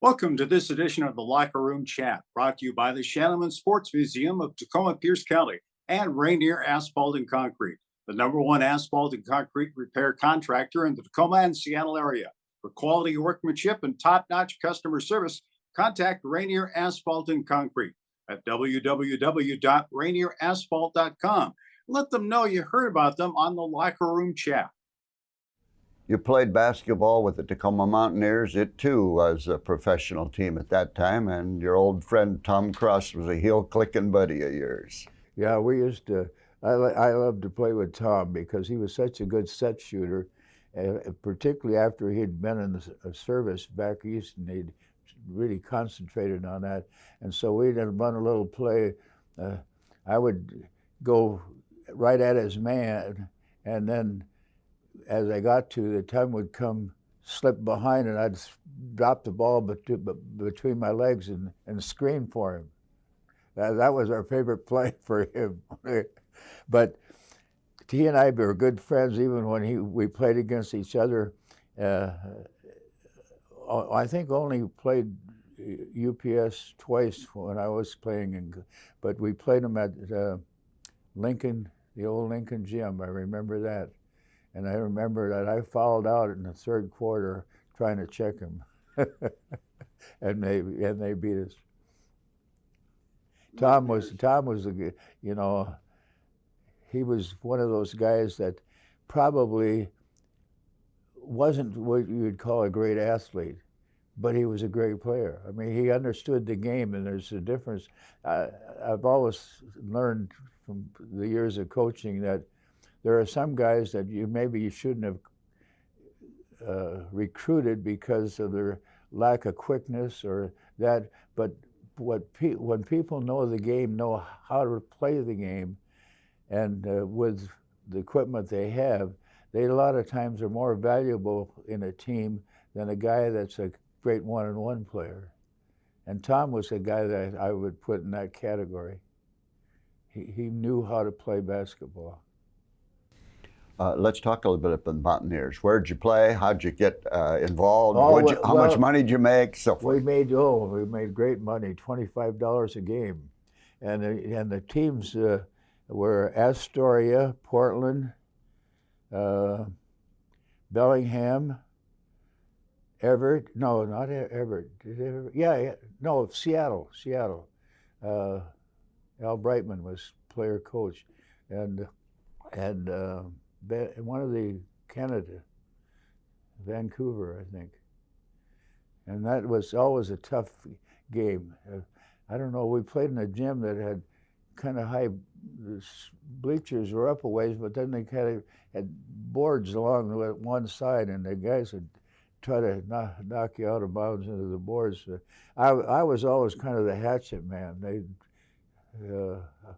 Welcome to this edition of the Locker Room Chat, brought to you by the Shanneman Sports Museum of Tacoma Pierce County and Rainier Asphalt and Concrete, the #1 asphalt and concrete repair contractor in the Tacoma and Seattle area. For quality workmanship and top-notch customer service, contact Rainier Asphalt and Concrete at www.rainierasphalt.com. Let them know you heard about them on the Locker Room Chat. You played basketball with the Tacoma Mountaineers. It too was a professional team at that time, and your old friend Tom Cross was a heel-clicking buddy of yours. Yeah, we used to. I loved to play with Tom because he was such a good set shooter, particularly after he'd been in the service back east, and he'd really concentrated on that. And so we'd run a little play. I would go right at his man, and then as I got to, the time would come, slip behind, and I'd drop the ball between my legs and scream for him. That was our favorite play for him. But he and I were good friends even when we played against each other. I think only played UPS twice when I was playing, but we played him at Lincoln, the old Lincoln gym. I remember that. And I remember that I fouled out in the third quarter trying to check him, and they beat us. Tom was a, he was one of those guys that probably wasn't what you would call a great athlete, but he was a great player. I mean, he understood the game, and there's a difference. I've always learned from the years of coaching that there are some guys that maybe you shouldn't have recruited because of their lack of quickness or that. But when people know the game, know how to play the game, and with the equipment they have, they a lot of times are more valuable in a team than a guy that's a great one-on-one player. And Tom was a guy that I would put in that category. He knew how to play basketball. Let's talk a little bit about the Mountaineers. Where'd you play? How'd you get involved? How much money did you make? So forth. We made great money, $25 a game, and the teams were Astoria, Portland, Bellingham, Everett. No, not Everett. No, Seattle. Al Brightman was player coach, and one of the Canada, Vancouver, I think. And that was always a tough game. I don't know, we played in a gym that had kind of high, the bleachers were up a ways, but then they kind of had boards along one side, and the guys would try to knock you out of bounds into the boards. I was always kind of the hatchet man.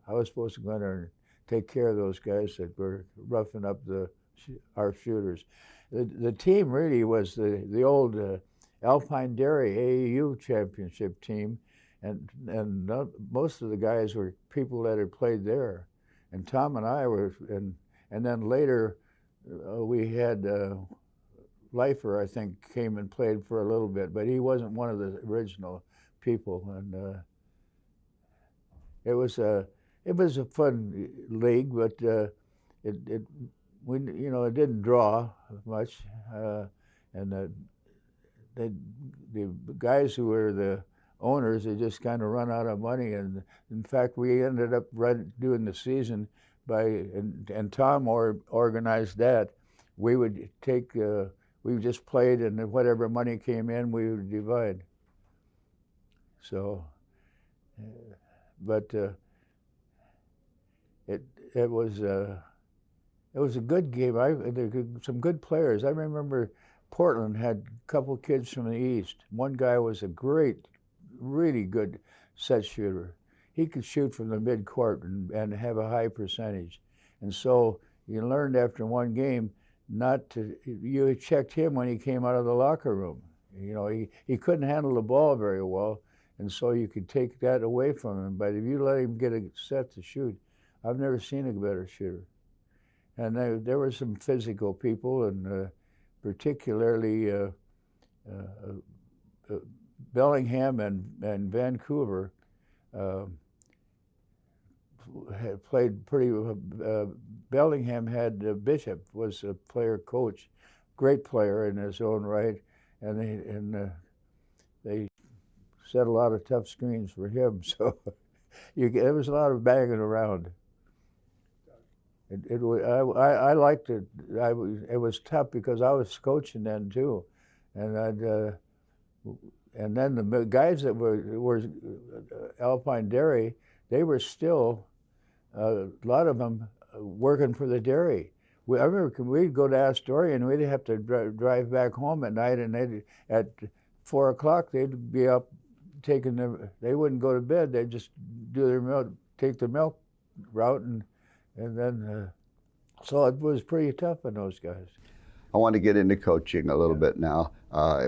I was supposed to go in there and take care of those guys that were roughing up our shooters. The team really was the old Alpine Dairy AAU championship team, and most of the guys were people that had played there. And Tom and I were, and then later we had Leifer, I think, came and played for a little bit, but he wasn't one of the original people. And it was a fun league, but it didn't draw much, and the guys who were the owners, they just kind of run out of money, and in fact we ended up doing the season and Tom organized that. We would we just played, and whatever money came in we would divide. So, but it was a good game. There were some good players. I remember Portland had a couple kids from the East. One guy was a great, really good set shooter. He could shoot from the mid-court and have a high percentage. And so you learned after one game you checked him when he came out of the locker room. He couldn't handle the ball very well, and so you could take that away from him. But if you let him get a set to shoot, I've never seen a better shooter. And there were some physical people, and particularly Bellingham and Vancouver had played pretty. Bellingham had Bishop was a player coach, great player in his own right, and they set a lot of tough screens for him. So there was a lot of banging around. I liked it. It was tough because I was coaching then too, and and then the guys that were Alpine Dairy, they were still a lot of them working for the dairy. I remember we'd go to Astoria and we'd have to drive back home at night, and at 4 o'clock they'd be up taking they wouldn't go to bed. They'd just do their milk, take the milk route, and then so it was pretty tough on those guys. I want to get into coaching a little bit now.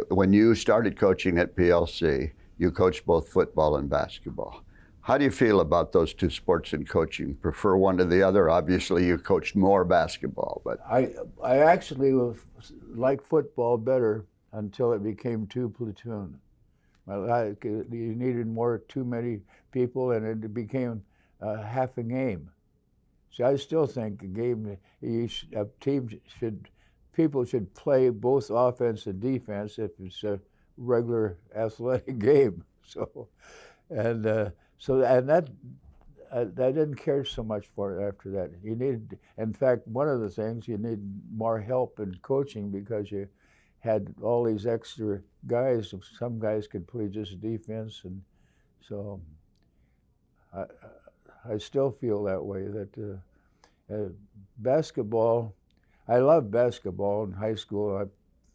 When you started coaching at PLC, you coached both football and basketball. How do you feel about those two sports in coaching? Prefer one to the other? Obviously, you coached more basketball, but I actually liked football better until it became two platoon. You needed too many people, and it became half a game. See, I still think people should play both offense and defense if it's a regular athletic game. So that I didn't care so much for it after that. In fact, one of the things, you need more help in coaching because you had all these extra guys. Some guys could play just defense, and so I still feel that way. That basketball, I loved basketball in high school. I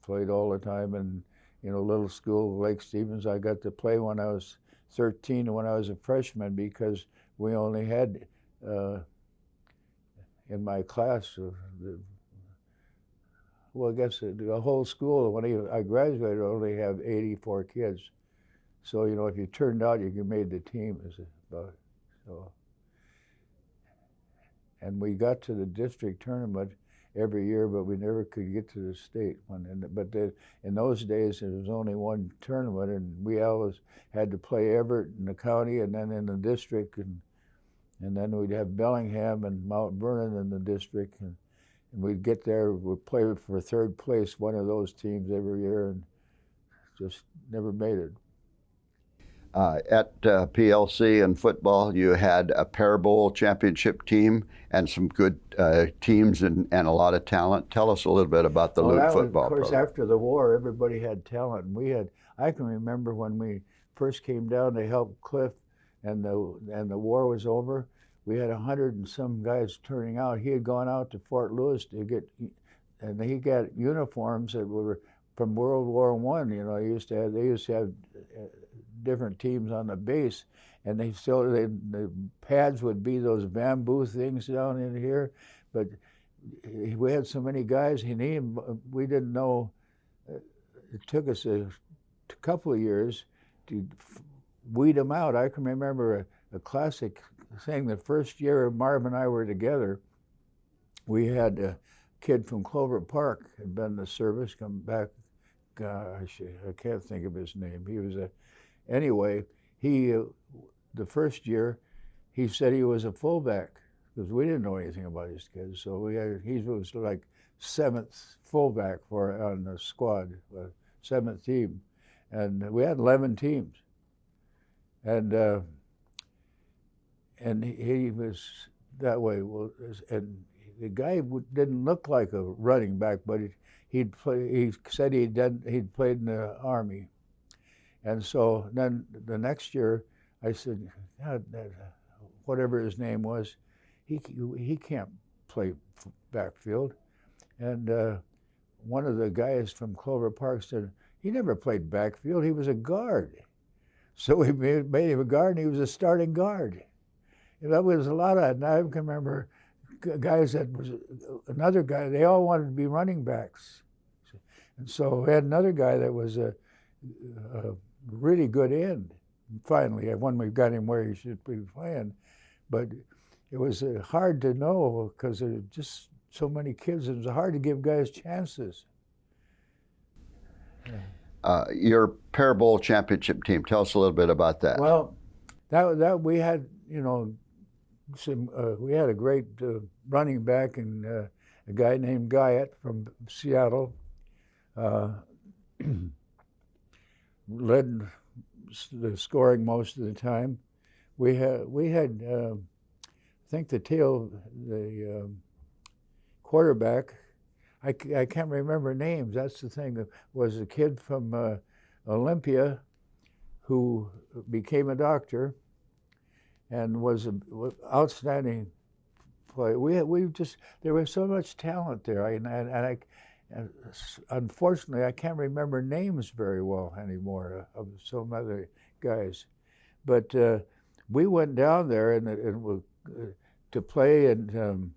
played all the time, and little school, Lake Stevens. I got to play when I was 13 when I was a freshman because we only had in my class, I guess the whole school, when I graduated, only have 84 kids. So, if you turned out, you made the team. And we got to the district tournament every year, but we never could get to the state one. In those days, there was only one tournament, and we always had to play Everett in the county, and then in the district, and then we'd have Bellingham and Mount Vernon in the district, and we'd get there, we'd play for third place, one of those teams every year, and just never made it. At PLC and football, you had a Pear Bowl championship team and some good teams and a lot of talent. Tell us a little bit about the Lute football program. Of course, after the war, everybody had talent. And I can remember when we first came down to help Cliff, and the war was over, we had 100 and some guys turning out. He had gone out to Fort Lewis and he got uniforms that were from World War I. They used to have different teams on the base, and the pads would be those bamboo things down in here, but we had so many guys, we didn't know. It took us a couple of years to weed them out. I can remember a classic thing. The first year Marv and I were together, we had a kid from Clover Park had been in the service, come back. Gosh, I can't think of his name. He was anyway, the first year, he said he was a fullback because we didn't know anything about these kids. So he was like 7th fullback on the squad, 7th team, and we had 11 teams, and he was that way. Well, and the guy didn't look like a running back, but he said he'd played in the Army. And so then the next year, I said, God, whatever his name was, he can't play backfield. And one of the guys from Clover Park said, he never played backfield, he was a guard. So we made him a guard, and he was a starting guard. And that was a lot of, and I can remember guys that was another guy, they all wanted to be running backs. And so we had another guy that was a really good end, finally, when we got him where he should be playing. But it was hard to know because there were just so many kids. It was hard to give guys chances. Yeah. Your pair bowl championship team. Tell us a little bit about that. Well, that we had, we had a great running back and a guy named Guyett from Seattle. Led the scoring most of the time. We had I think the quarterback, I can't remember names, that's the thing, was a kid from Olympia who became a doctor and was an outstanding player. There was so much talent there, and unfortunately I can't remember names very well anymore of some other guys. But we went down there to play, and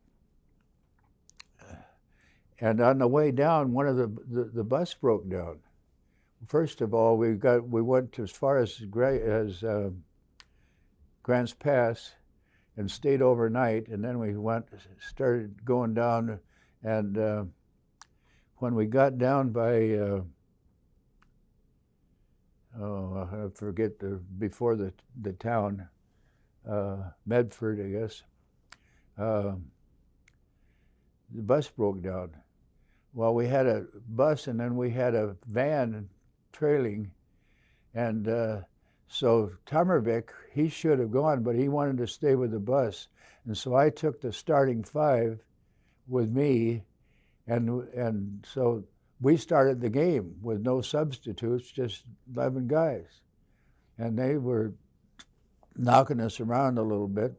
on the way down, one of the bus broke down. First of all, we went as far as Grants Pass and stayed overnight, and then we started going down, and when we got down by I forget before the town, Medford, I guess. The bus broke down. Well, we had a bus and then we had a van trailing, and so Tomervik, he should have gone, but he wanted to stay with the bus, and so I took the starting 5 with me, and so we started the game with no substitutes, just 11 guys, and they were knocking us around a little bit,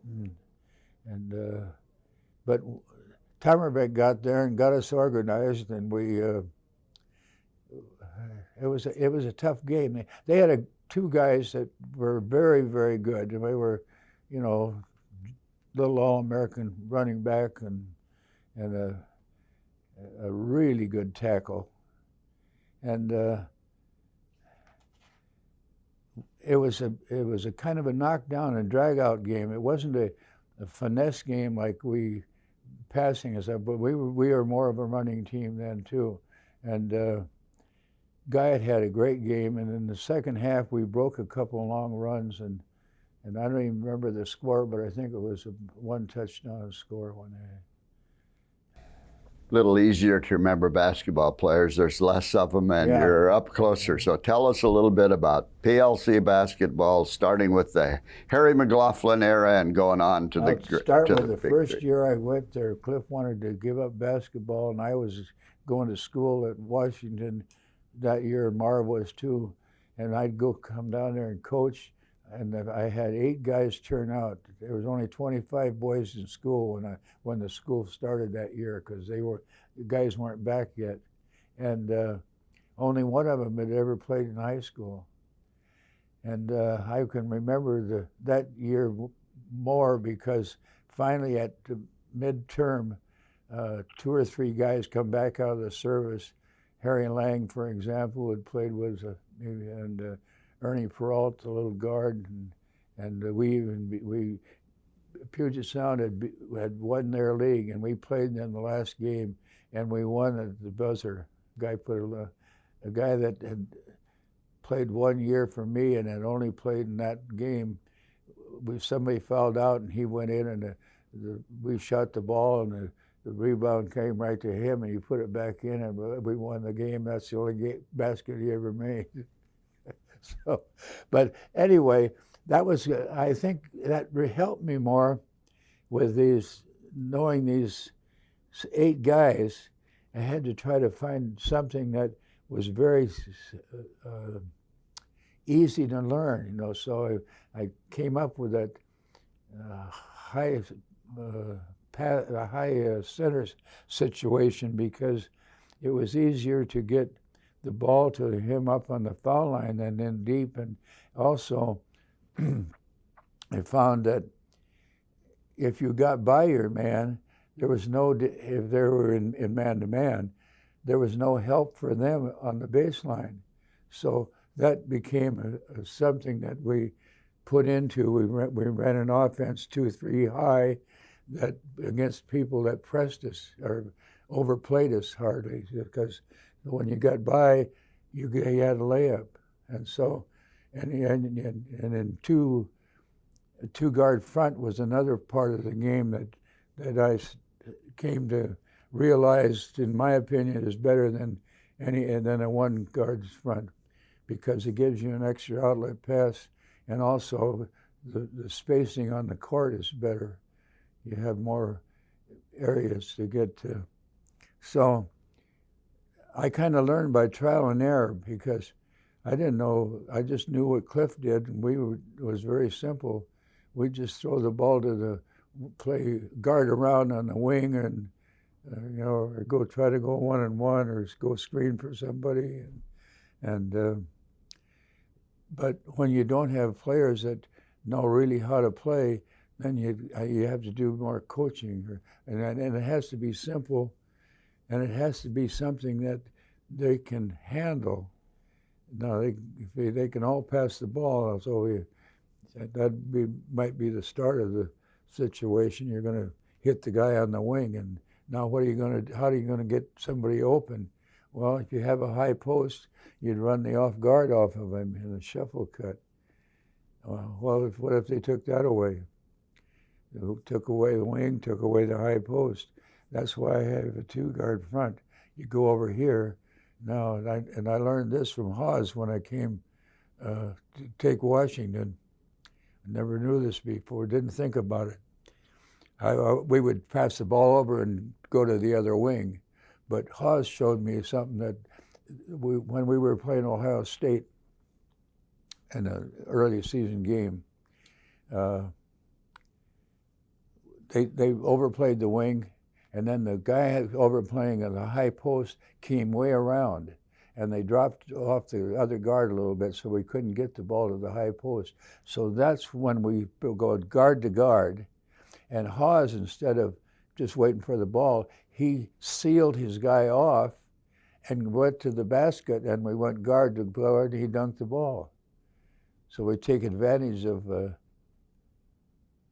but Tomervik got there and got us organized, and it was a tough game. They had 2 guys that were very, very good. They were, little All-American running back and a really good tackle, and it was a kind of a knockdown and drag out game. It wasn't a finesse game like we passing us up, but we were more of a running team then too. And Guyett had a great game, and in the second half we broke a couple of long runs, and I don't even remember the score, but I think it was a 1 touchdown score one day. Little easier to remember basketball players. There's less of them, and Yeah. You're up closer. So tell us a little bit about PLC basketball, starting with the Harry McLaughlin era and going on to I'll start with the big first three. year I went there. Cliff wanted to give up basketball, and I was going to school at Washington that year, and Marv was too. And I'd come down there and coach, and I had 8 guys turn out. There was only 25 boys in school when the school started that year, because the guys weren't back yet, and only one of them had ever played in high school. And I can remember that year more because finally at the midterm, 2 or 3 guys come back out of the service. Harry Lang, for example, had played with and Ernie Peralt, the little guard, and Puget Sound had won their league, and we played in the last game, and we won at the buzzer. A guy that had played 1 year for me and had only played in that game. Somebody fouled out, and he went in, and we shot the ball, and the rebound came right to him, and he put it back in, and we won the game. That's the only basket he ever made. So, but anyway, that was, I think that helped me more with knowing these 8 guys. I had to try to find something that was very easy to learn, so I came up with that high center situation, because it was easier to get the ball to him up on the foul line and then deep. And also I found that if you got by your man, if they were in man-to-man, there was no help for them on the baseline. So that became something that we put into. We ran an offense 2-3 high that against people that pressed us or overplayed us hardly, because when you got by, you had a layup, and so, and in two guard front was another part of the game that I came to realize, in my opinion, is better than a one guard's front, because it gives you an extra outlet pass, and also the spacing on the court is better. You have more areas to get to. So I kind of learned by trial and error, because I didn't know, I just knew what Cliff did, and it was very simple. We just throw the ball to the play guard around on the wing, and or go try to go 1-on-1, or go screen for somebody, but when you don't have players that know really how to play, then you have to do more coaching, and it has to be simple, and it has to be something that they can handle. Now they can all pass the ball, so might be the start of the situation. You're going to hit the guy on the wing, and now how are you going to get somebody open? Well, if you have a high post, you'd run the off guard off of him in a shuffle cut. Well, what if they took that away? They took away the wing, took away the high post. That's why I have a two guard front. You go over here now, and I learned this from Haas when I came to take Washington. I never knew this before, didn't think about it. We would pass the ball over and go to the other wing, but Haas showed me something that when we were playing Ohio State in an early season game, they overplayed the wing, and then the guy overplaying at the high post came way around, and they dropped off the other guard a little bit, so we couldn't get the ball to the high post. So that's when we go guard to guard, and Haas, instead of just waiting for the ball, he sealed his guy off and went to the basket, and we went guard to guard, and he dunked the ball. So we take advantage of,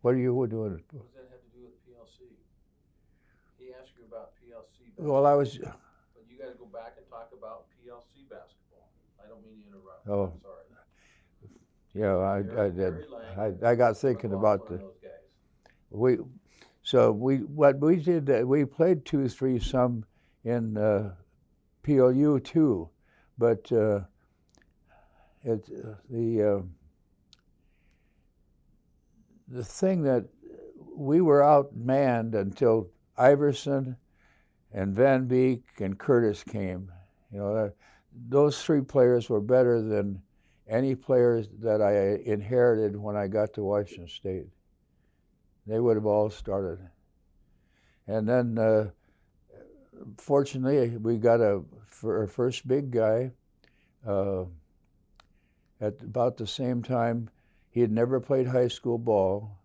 what are you doing? What does that have to do with PLC? He asked you about PLC basketball. Well, I was... But you got to go back and talk about PLC basketball. I don't mean to interrupt. Oh. I'm sorry. Yeah, I did. I got thinking about those guys. What we did, we played 2-3 some in PLU too, but the thing that we were outmanned until Iverson and Van Beek and Curtis came. Those three players were better than any players that I inherited when I got to Washington State. They would have all started. And then, fortunately, we got our first big guy at about the same time. He had never played high school ball.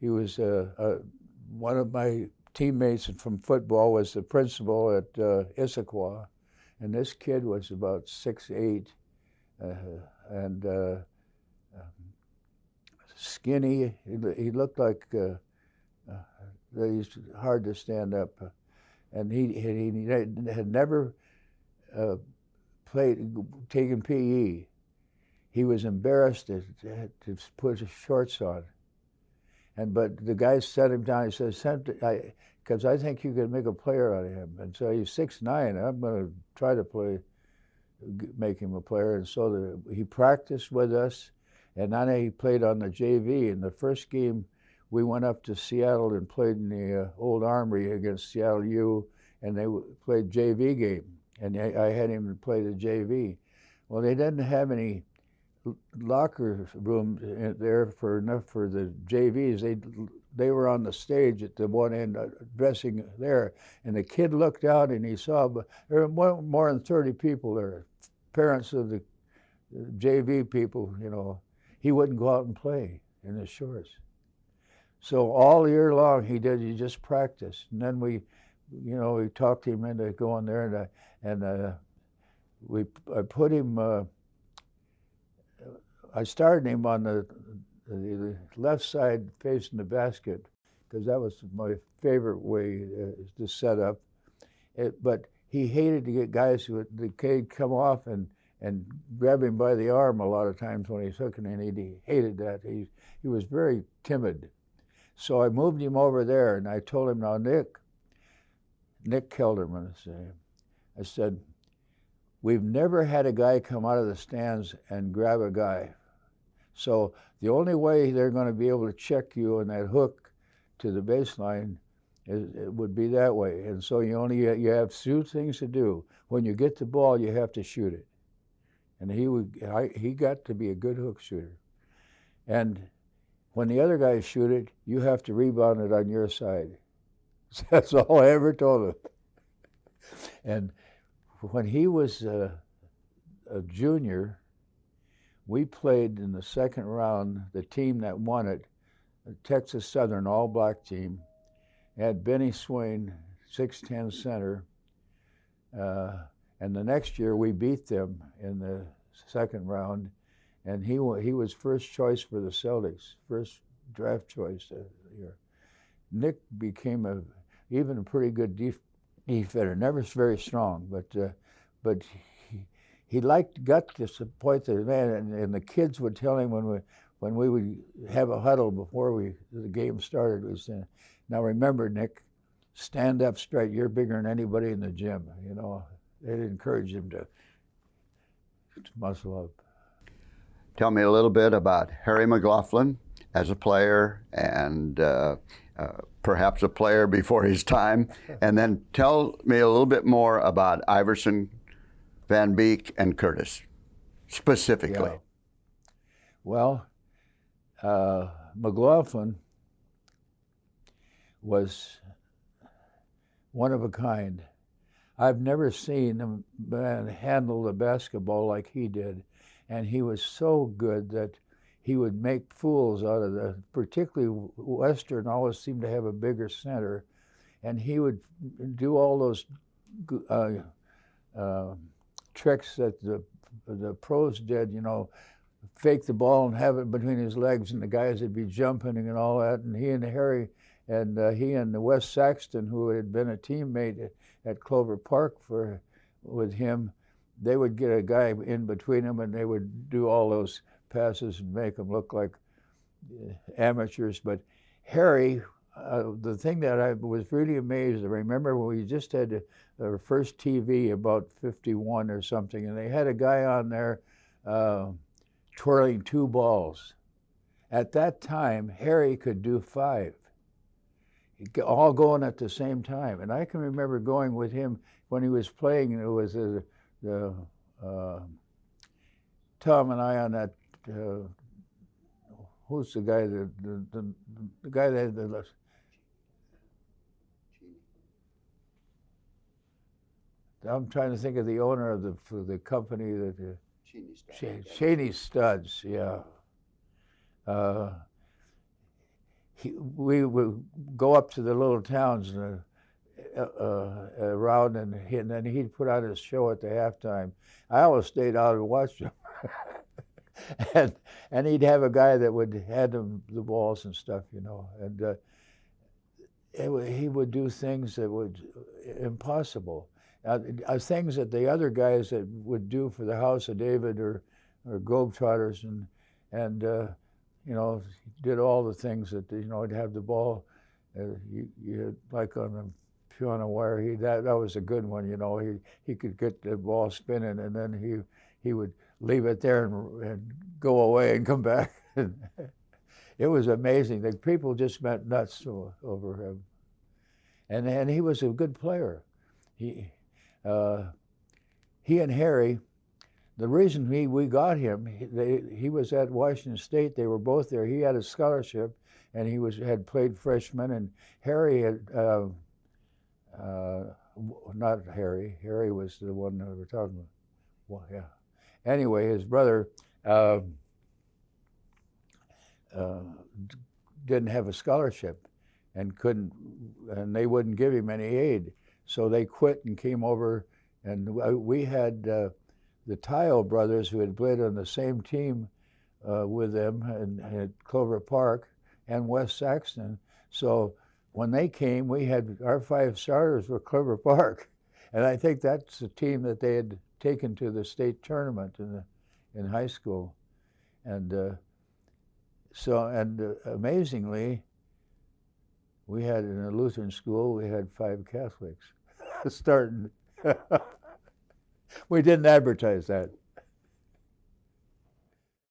He was one of my teammates from football was the principal at Issaquah, and this kid was about 6'8", and skinny. He looked like he's hard to stand up, and he had never taken PE. He was embarrassed to put his shorts on, but the guy set him down. He says, "Because I think you could make a player out of him." And so he's 6'9". I'm going to try to make him a player. And so he practiced with us, and then he played on the JV. In the first game, we went up to Seattle and played in the old Armory against Seattle U, and they played JV game, and I had him play the JV. Well, they didn't have any locker room there enough for the JVs. They were on the stage at the one end, dressing there, and the kid looked out and he saw there were more than 30 people there, parents of the JV people. He wouldn't go out and play in his shorts. So all year long he just practiced, and then we talked him into going there, and I put him. I started him on the left side facing the basket, because that was my favorite way to set up. But he hated to get guys who would come off and and grab him by the arm a lot of times when he took it, and he hated that. He was very timid. So I moved him over there, and I told him, now, Nick Kelderman, I said, we've never had a guy come out of the stands and grab a guy. So the only way they're going to be able to check you on that hook to the baseline it would be that way. And so you have two things to do. When you get the ball, you have to shoot it. And he got to be a good hook shooter. And when the other guys shoot it, you have to rebound it on your side. That's all I ever told him. And when he was a junior, we played in the second round, the team that won it, the Texas Southern all-black team, had Benny Swain, 6'10" center, and the next year we beat them in the second round, and he was first choice for the Celtics, first draft choice that year. Nick became even a pretty good defender, never very strong, but he got to the point that and the kids would tell him when we would have a huddle before the game started, we said, now remember, Nick, stand up straight. You're bigger than anybody in the gym. You know, they'd encourage him to muscle up. Tell me a little bit about Harry McLaughlin as a player and perhaps a player before his time. And then tell me a little bit more about Iverson, Van Beek, and Curtis, specifically. Yeah. Well, McLaughlin was one of a kind. I've never seen a man handle the basketball like he did, and he was so good that he would make fools out of particularly Western always seemed to have a bigger center, and he would do all those tricks that the pros did, you know, fake the ball and have it between his legs, and the guys would be jumping and all that, and he and Harry and he and Wes Saxton, who had been a teammate at Clover Park with him, they would get a guy in between them, and they would do all those passes and make them look like amateurs. But Harry, the thing that I was really amazed, I remember when we just had our first TV about 51 or something, and they had a guy on there twirling 2 balls. At that time, Harry could do 5. All going at the same time. And I can remember going with him when he was playing, and it was Tom and I on that, who's the guy, the guy that, I'm trying to think of the owner of the company that, Cheney Studs, yeah. We would go up to the little towns around, and then he'd put on his show at the halftime. I always stayed out and watched him. and he'd have a guy that would hand him the balls and stuff, you know. And he would do things that would impossible. Things that the other guys that would do for the House of David or Globetrotters and you know, did all the things that, you know, he'd have the ball, you like on a piano wire. That was a good one, you know. He could get the ball spinning, and then he would leave it there and go away and come back. It was amazing. The people just went nuts over him, and he was a good player. He and Harry. The reason we got him, he was at Washington State. They were both there. He had a scholarship, and he had played freshman. And Harry had, not Harry. Harry was the one that we were talking about. Well, yeah. Anyway, his brother didn't have a scholarship, and they wouldn't give him any aid. So they quit and came over, and we had. The Tyo brothers, who had played on the same team with them at Clover Park, and Wes Saxton. So when they came, we had our 5 starters were Clover Park. And I think that's the team that they had taken to the state tournament in high school, and amazingly, we had in a Lutheran school we had 5 Catholics starting. We didn't advertise that.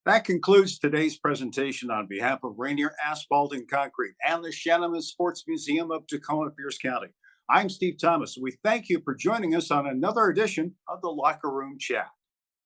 That concludes today's presentation on behalf of Rainier Asphalt and Concrete and the Shannon Sports Museum of Tacoma Pierce County. I'm Steve Thomas. We thank you for joining us on another edition of the Locker Room Chat.